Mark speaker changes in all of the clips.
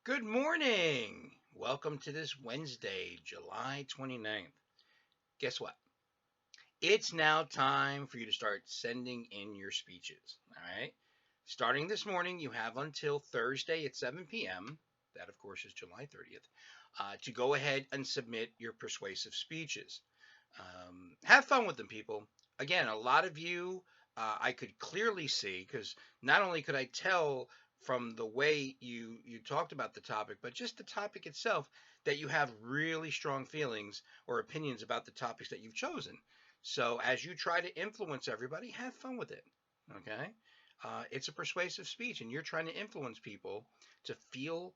Speaker 1: Good morning. Welcome to this Wednesday, July 29th. Guess what? It's now time for you to start sending in your speeches. All right. Starting this morning, you have until Thursday at 7 p.m. That, of course, is July 30th, to go ahead and submit your persuasive speeches. Have fun with them, people. Again, a lot of you, I could clearly see because not only could I tell from the way you talked about the topic, but just the topic itself, that you have really strong feelings or opinions about the topics that you've chosen. So as you try to influence everybody, have fun with it. Okay, it's a persuasive speech, and you're trying to influence people to feel,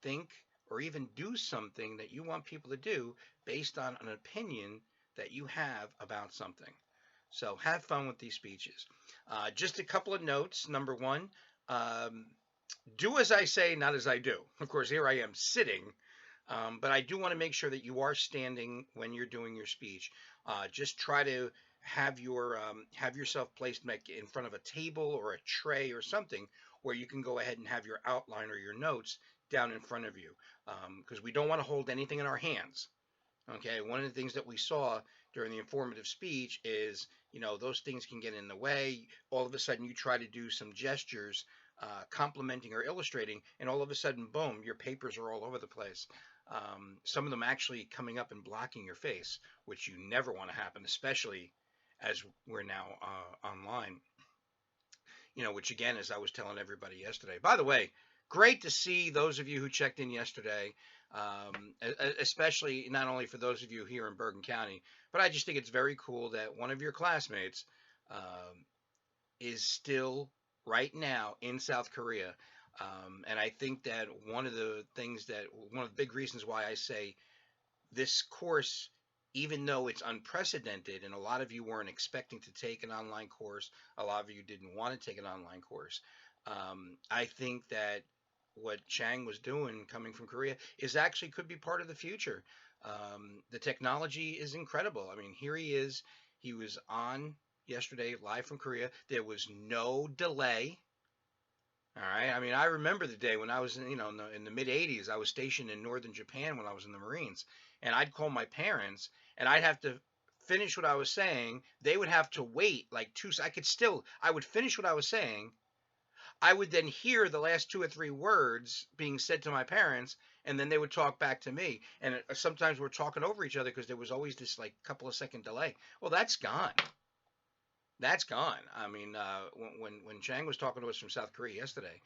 Speaker 1: think, or even do something that you want people to do based on an opinion that you have about something. So have fun with these speeches. Just a couple of notes. Number one, um, do as I say, not as I do. Of course, here I am sitting, but I do want to make sure that you are standing when you're doing your speech. Just try to have yourself placed like in front of a table or a tray or something where you can go ahead and have your outline or your notes down in front of you, because we don't want to hold anything in our hands. Okay, one of the things that we saw during the informative speech is, those things can get in the way. All of a sudden, you try to do some gestures, complimenting or illustrating, and all of a sudden, boom, your papers are all over the place. Some of them actually coming up and blocking your face, which you never want to happen, especially as we're now online. Which again, as I was telling everybody yesterday. By the way, great to see those of you who checked in yesterday, especially not only for those of you here in Bergen County, but I just think it's very cool that one of your classmates is still right now in South Korea. And I think that one of the big reasons why I say this course, even though it's unprecedented and a lot of you weren't expecting to take an online course, a lot of you didn't want to take an online course. I think that what Chang was doing coming from Korea is actually could be part of the future. The technology is incredible. I mean, here he is. He was on yesterday live from Korea. There was no delay. All right. I mean, I remember the day when I was, in the mid '80s. I was stationed in northern Japan when I was in the Marines, and I'd call my parents, and I'd have to finish what I was saying. They would have to wait like two. I would finish what I was saying. I would then hear the last two or three words being said to my parents, and then they would talk back to me. And sometimes we're talking over each other because there was always this like couple of second delay. Well, that's gone. That's gone. I mean, when Chang was talking to us from South Korea yesterday,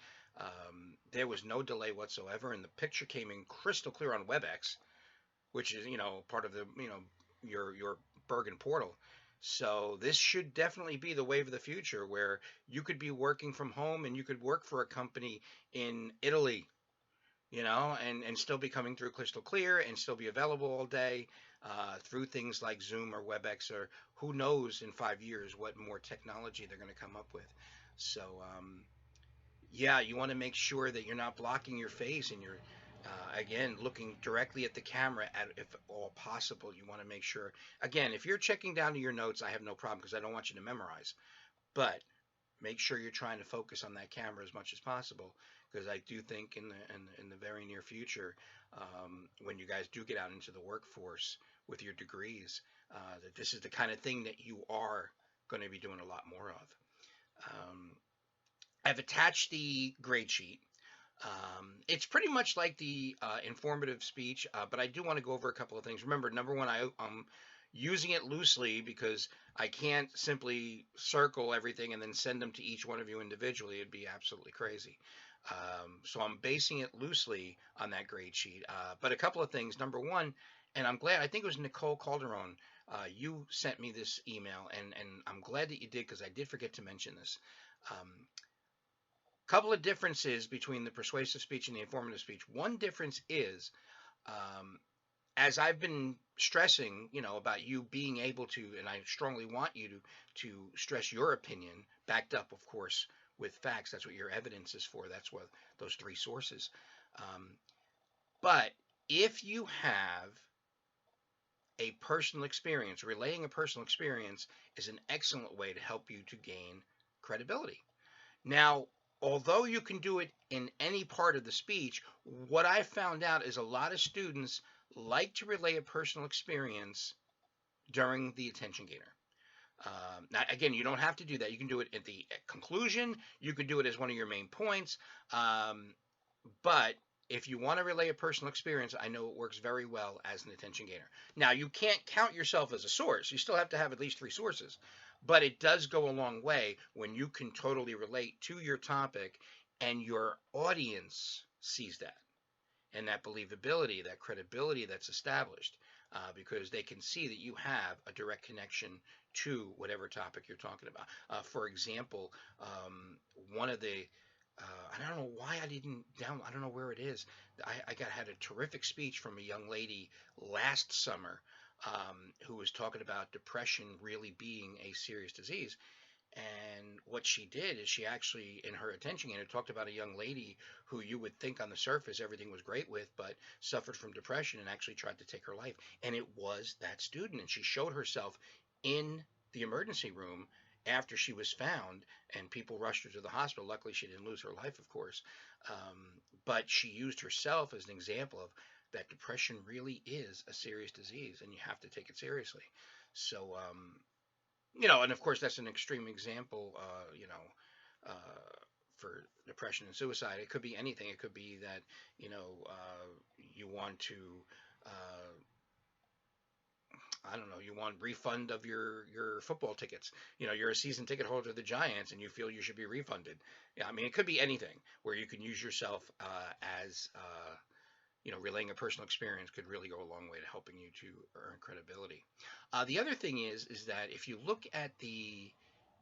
Speaker 1: there was no delay whatsoever, and the picture came in crystal clear on WebEx, which is part of the your Bergen portal. So this should definitely be the wave of the future, where you could be working from home and you could work for a company in Italy, and still be coming through crystal clear and still be available all day, through things like Zoom or WebEx, or who knows in 5 years what more technology they're going to come up with. So, yeah, you want to make sure that you're not blocking your face and you're, again, looking directly at the camera if all possible. You want to make sure, again, if you're checking down to your notes, I have no problem because I don't want you to memorize. But make sure you're trying to focus on that camera as much as possible, because I do think in the very near future, when you guys do get out into the workforce with your degrees, that this is the kind of thing that you are going to be doing a lot more of. I've attached the grade sheet. It's pretty much like the informative speech, but I do want to go over a couple of things. Remember, number one, I'm using it loosely because I can't simply circle everything and then send them to each one of you individually. It'd be absolutely crazy. So I'm basing it loosely on that grade sheet. But a couple of things. Number one, and I'm glad, I think it was Nicole Calderon, you sent me this email, and I'm glad that you did because I did forget to mention this. Couple of differences between the persuasive speech and the informative speech. One difference is, as I've been stressing, about you being able to, and I strongly want you to stress your opinion, backed up, of course, with facts. That's what your evidence is for. That's what those three sources. But if you have a personal experience, relaying a personal experience is an excellent way to help you to gain credibility. Now, although you can do it in any part of the speech, what I found out is a lot of students like to relay a personal experience during the attention gainer. Now, again, you don't have to do that. You can do it at the conclusion. You could do it as one of your main points. But if you want to relay a personal experience, I know it works very well as an attention gainer. Now, you can't count yourself as a source. You still have to have at least three sources. But it does go a long way when you can totally relate to your topic and your audience sees that and that believability, that credibility that's established, because they can see that you have a direct connection to whatever topic you're talking about. For example, one of the I don't know why I didn't down. I don't know where it is. I had a terrific speech from a young lady last summer, who was talking about depression really being a serious disease. And what she did is she actually, in her attention gainer, talked about a young lady who you would think on the surface everything was great with, but suffered from depression and actually tried to take her life. And it was that student. And she showed herself in the emergency room after she was found, and people rushed her to the hospital. Luckily, she didn't lose her life, of course. But she used herself as an example of that depression really is a serious disease, and you have to take it seriously. So, and of course that's an extreme example, for depression and suicide. It could be anything. It could be that you want to, uh, I don't know, you want refund of your football tickets. You're a season ticket holder of the Giants and you feel you should be refunded. Yeah, I mean it could be anything where you can use yourself as relaying a personal experience could really go a long way to helping you to earn credibility. The other thing is that if you look at the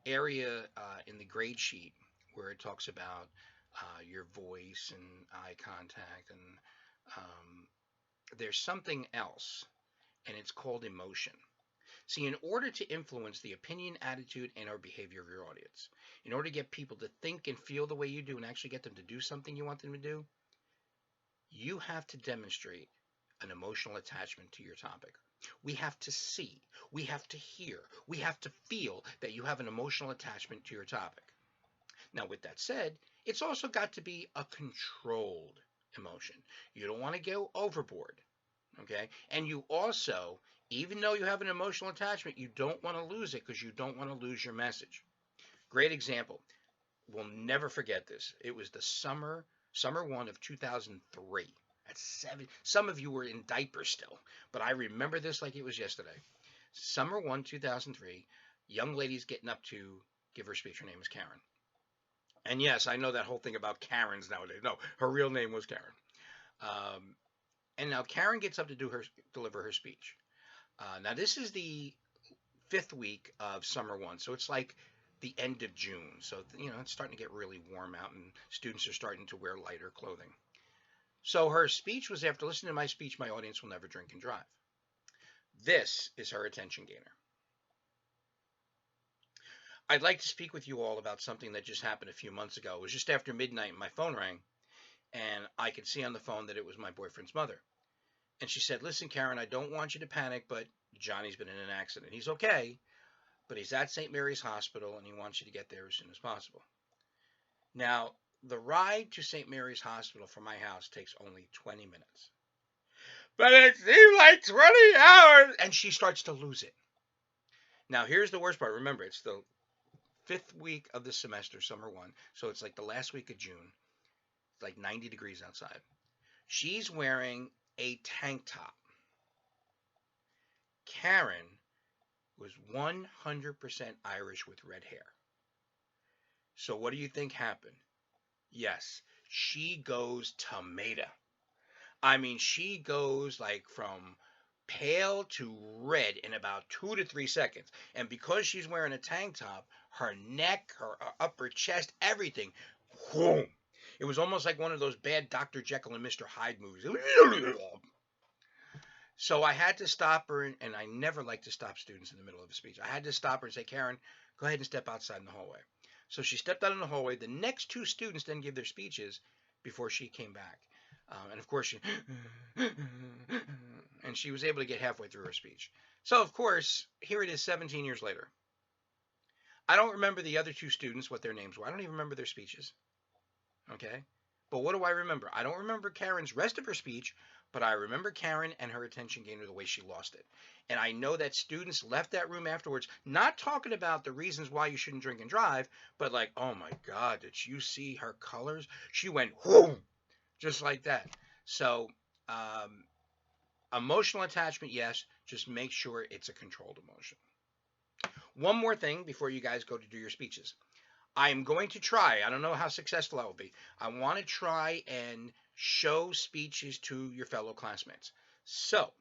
Speaker 1: area in the grade sheet where it talks about your voice and eye contact, and there's something else, and it's called emotion. See, in order to influence the opinion, attitude, and or behavior of your audience, in order to get people to think and feel the way you do and actually get them to do something you want them to do, you have to demonstrate an emotional attachment to your topic. We have to see, we have to hear, we have to feel that you have an emotional attachment to your topic. Now, with that said, it's also got to be a controlled emotion. You don't want to go overboard, okay? And you also, even though you have an emotional attachment, you don't want to lose it because you don't want to lose your message. Great example. We'll never forget this. It was the summer one of 2003. That's seven. Some of you were in diapers still, but I remember this like it was yesterday. Summer 1, 2003. Young lady's getting up to give her speech. Her name is Karen. And yes, I know that whole thing about Karens nowadays. No, her real name was Karen. Um, and now Karen gets up to deliver her speech. Now this is the fifth week of summer 1, so it's like the end of June. So it's starting to get really warm out, and students are starting to wear lighter clothing. So her speech was, after listening to my speech, my audience will never drink and drive. This is her attention gainer. I'd like to speak with you all about something that just happened a few months ago. It was just after midnight and my phone rang, and I could see on the phone that it was my boyfriend's mother. And she said, "Listen, Karen, I don't want you to panic, but Johnny's been in an accident. He's okay, but he's at St. Mary's Hospital and he wants you to get there as soon as possible." Now, the ride to St. Mary's Hospital from my house takes only 20 minutes. But it seemed like 20 hours! And she starts to lose it. Now, here's the worst part. Remember, it's the fifth week of the semester, summer 1. So it's like the last week of June. It's like 90 degrees outside. She's wearing a tank top. Karen was 100% Irish with red hair. So what do you think happened? Yes, she goes tomato. I mean, she goes like from pale to red in about 2 to 3 seconds. And because she's wearing a tank top, her neck, her upper chest, everything, whoom. It was almost like one of those bad Dr. Jekyll and Mr. Hyde movies. So I had to stop her, and I never like to stop students in the middle of a speech. I had to stop her and say, "Karen, go ahead and step outside in the hallway." So she stepped out in the hallway. The next two students then give their speeches before she came back. And of course, she was able to get halfway through her speech. So of course, here it is 17 years later. I don't remember the other two students, what their names were. I don't even remember their speeches. Okay? But what do I remember? I don't remember Karen's rest of her speech, but I remember Karen and her attention gain or the way she lost it. And I know that students left that room afterwards, not talking about the reasons why you shouldn't drink and drive, but like, oh my God, did you see her colors? She went, whoom, just like that. So, um, emotional attachment, yes, just make sure it's a controlled emotion. One more thing before you guys go to do your speeches. I am going to try, I don't know how successful I will be. I want to try and show speeches to your fellow classmates. So,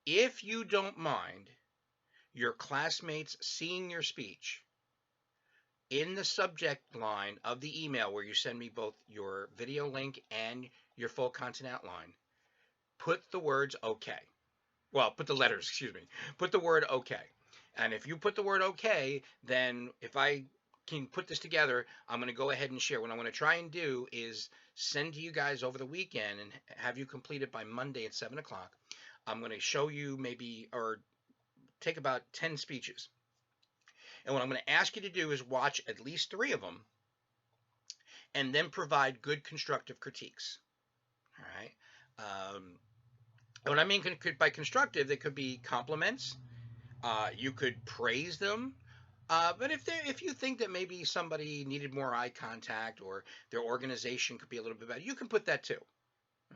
Speaker 1: if you don't mind your classmates seeing your speech, in the subject line of the email where you send me both your video link and your full content outline, put the words okay. Well, put the letters, excuse me. Put the word okay. And if you put the word okay, then if I can put this together, I'm going to go ahead and share. What I'm going to try and do is send to you guys over the weekend and have you complete it by Monday at 7 o'clock. I'm going to show you maybe, or take about 10 speeches. And what I'm going to ask you to do is watch at least 3 of them and then provide good constructive critiques. All right. What I mean by constructive, they could be compliments. You could praise them. But if you think that maybe somebody needed more eye contact or their organization could be a little bit better, you can put that too.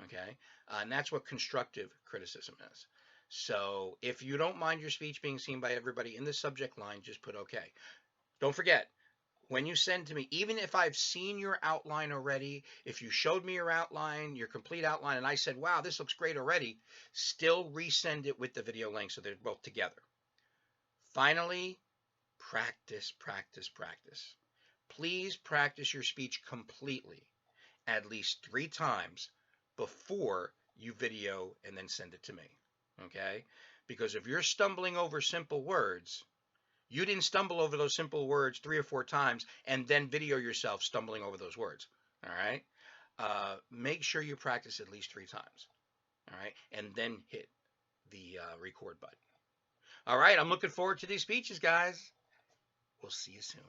Speaker 1: Okay, and that's what constructive criticism is. So if you don't mind your speech being seen by everybody in the subject line, just put okay. Don't forget, when you send to me, even if I've seen your outline already, if you showed me your outline, your complete outline, and I said, wow, this looks great already, still resend it with the video link so they're both together. Finally, practice, practice, practice. Please practice your speech completely at least 3 times before you video and then send it to me. Okay? Because if you're stumbling over simple words, you didn't stumble over those simple words 3 or 4 times and then video yourself stumbling over those words. All right? Make sure you practice at least 3 times. All right? And then hit the record button. All right, I'm looking forward to these speeches, guys. We'll see you soon.